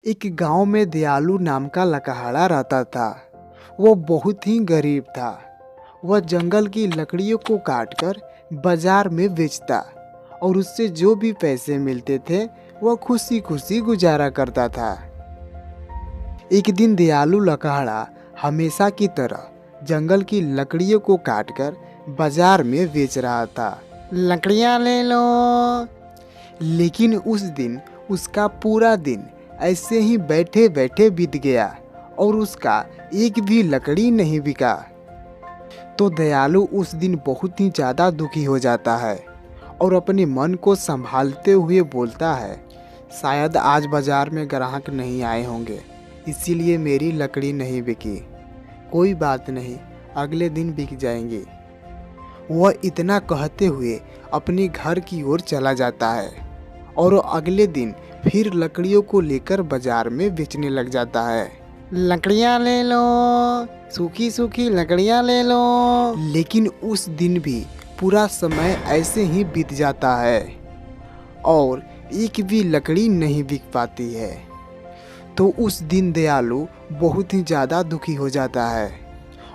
एक गांव में दयालु नाम का लकहाड़ा रहता था। वो बहुत ही गरीब था। वह जंगल की लकड़ियों को काटकर बाजार में बेचता और उससे जो भी पैसे मिलते थे वह खुशी खुशी गुजारा करता था। एक दिन दयालु लकहाड़ा हमेशा की तरह जंगल की लकड़ियों को काटकर बाजार में बेच रहा था। लकड़ियाँ ले लो। लेकिन उस दिन उसका पूरा दिन ऐसे ही बैठे बैठे बीत गया और उसका एक भी लकड़ी नहीं बिका। तो दयालु उस दिन बहुत ही ज़्यादा दुखी हो जाता है और अपने मन को संभालते हुए बोलता है, शायद आज बाजार में ग्राहक नहीं आए होंगे, इसीलिए मेरी लकड़ी नहीं बिकी। कोई बात नहीं, अगले दिन बिक जाएंगी। वह इतना कहते हुए अपने घर की ओर चला जाता है और अगले दिन फिर लकड़ियों को लेकर बाजार में बेचने लग जाता है। लकड़ियाँ ले लो, सूखी सूखी लकड़ियाँ ले लो। लेकिन उस दिन भी पूरा समय ऐसे ही बीत जाता है और एक भी लकड़ी नहीं बिक पाती है। तो उस दिन दयालु बहुत ही ज़्यादा दुखी हो जाता है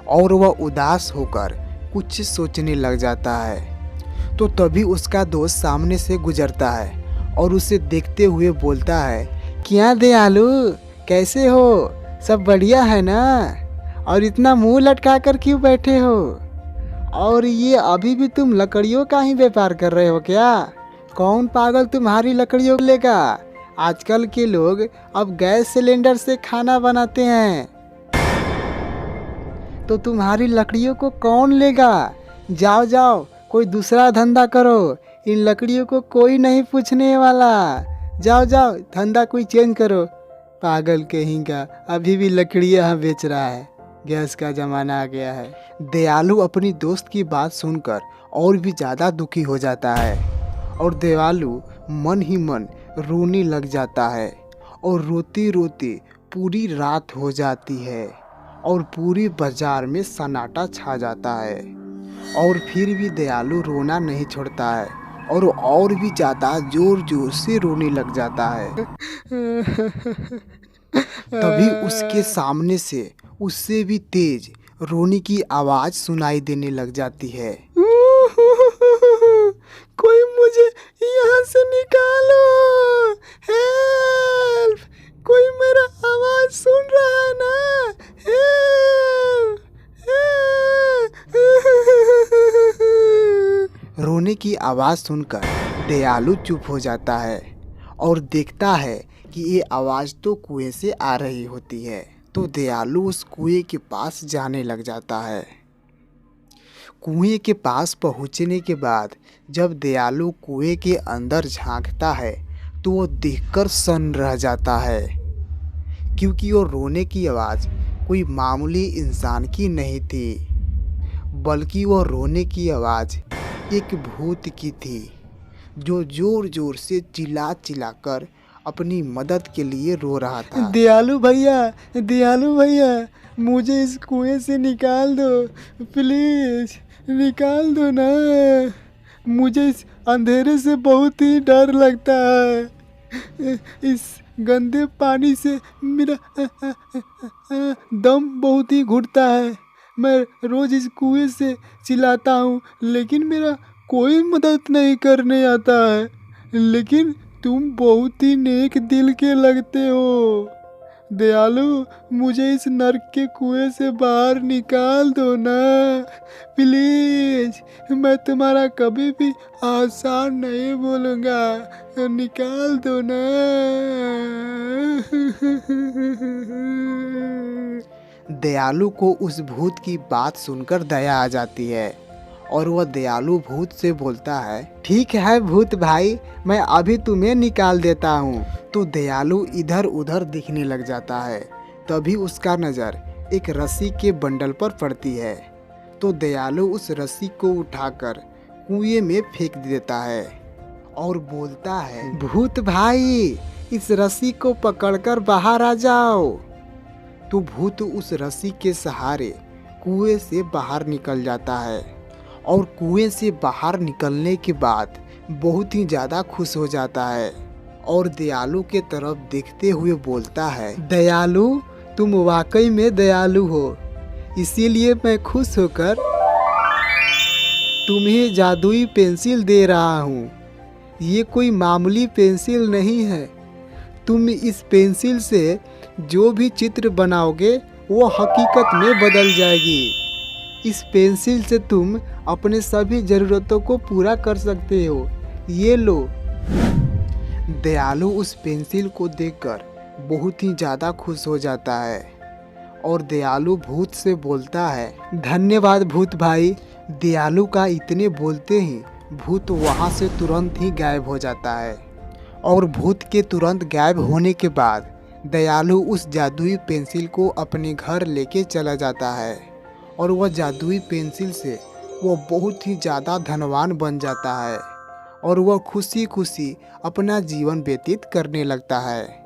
और वह उदास होकर कुछ सोचने लग जाता है। तो तभी उसका दोस्त सामने से गुजरता है और उसे देखते हुए बोलता है, क्या दयालु, कैसे हो? सब बढ़िया है ना? और इतना मुंह लटका कर क्यों बैठे हो? और ये अभी भी तुम लकड़ियों का ही व्यापार कर रहे हो क्या? कौन पागल तुम्हारी लकड़ियों को लेगा? आजकल के लोग अब गैस सिलेंडर से खाना बनाते हैं, तो तुम्हारी लकड़ियों को कौन लेगा? जाओ जाओ, कोई दूसरा धंधा करो, इन लकड़ियों को कोई नहीं पूछने वाला। जाओ जाओ, धंधा कोई चेंज करो। पागल कहीं का, अभी भी लकड़ियाँ बेच रहा है, गैस का ज़माना आ गया है। दयालु अपनी दोस्त की बात सुनकर और भी ज़्यादा दुखी हो जाता है और दयालु मन ही मन रोने लग जाता है और रोते रोते पूरी रात हो जाती है और पूरी बाजार में सन्नाटा छा जाता है। और फिर भी दयालु रोना नहीं छोड़ता है और भी ज़्यादा जोर जोर से रोने लग जाता है। तभी उसके सामने से उससे भी तेज रोने की आवाज़ सुनाई देने लग जाती है। कोई मुझे यहाँ से निकालो, हेल्प! कोई मेरा आवाज़ सुन रहा है ना? हेल्प! रोने की आवाज़ सुनकर दयालु चुप हो जाता है और देखता है कि ये आवाज़ तो कुएं से आ रही होती है। तो दयालु उस कुएं के पास जाने लग जाता है। कुएं के पास पहुंचने के बाद जब दयालु कुएं के अंदर झांकता है तो वो देखकर सन्न रह जाता है, क्योंकि वो रोने की आवाज़ कोई मामूली इंसान की नहीं थी, बल्कि वो रोने की आवाज़ एक भूत की थी, जो जोर जोर से चिल्ला चिल्ला कर अपनी मदद के लिए रो रहा था। दयालु भैया, मुझे इस कुएं से निकाल दो, प्लीज़ निकाल दो ना। मुझे इस अंधेरे से बहुत ही डर लगता है। इस गंदे पानी से मेरा दम बहुत ही घुटता है। मैं रोज़ इस कुएं से चिल्लाता हूँ, लेकिन मेरा कोई मदद नहीं करने आता है। लेकिन तुम बहुत ही नेक दिल के लगते हो। दयालु, मुझे इस नर्क के कुएं से बाहर निकाल दो ना, प्लीज। मैं तुम्हारा कभी भी आसान नहीं बोलूँगा, निकाल दो ना। दयालु को उस भूत की बात सुनकर दया आ जाती है और वह दयालु भूत से बोलता है, ठीक है भूत भाई, मैं अभी तुम्हें निकाल देता हूँ। तो दयालु इधर उधर दिखने लग जाता है। तभी उसका नज़र एक रस्सी के बंडल पर पड़ती है। तो दयालु उस रस्सी को उठाकर कुएं में फेंक देता है और बोलता है, भूत भाई, इस रस्सी को पकड़कर बाहर आ जाओ। तो भूत उस रस्सी के सहारे कुएं से बाहर निकल जाता है और कुएं से बाहर निकलने के बाद बहुत ही ज़्यादा खुश हो जाता है और दयालु के तरफ देखते हुए बोलता है, दयालु, तुम वाकई में दयालु हो, इसीलिए मैं खुश होकर तुम्हें जादुई पेंसिल दे रहा हूँ। ये कोई मामूली पेंसिल नहीं है। तुम इस पेंसिल से जो भी चित्र बनाओगे वो हकीकत में बदल जाएगी। इस पेंसिल से तुम अपने सभी ज़रूरतों को पूरा कर सकते हो। ये लो। दयालु उस पेंसिल को देखकर बहुत ही ज़्यादा खुश हो जाता है और दयालु भूत से बोलता है, धन्यवाद भूत भाई। दयालु का इतने बोलते ही भूत वहाँ से तुरंत ही गायब हो जाता है और भूत के तुरंत गायब होने के बाद दयालु उस जादुई पेंसिल को अपने घर लेके चला जाता है और वह जादुई पेंसिल से वो बहुत ही ज़्यादा धनवान बन जाता है और वह खुशी खुशी अपना जीवन व्यतीत करने लगता है।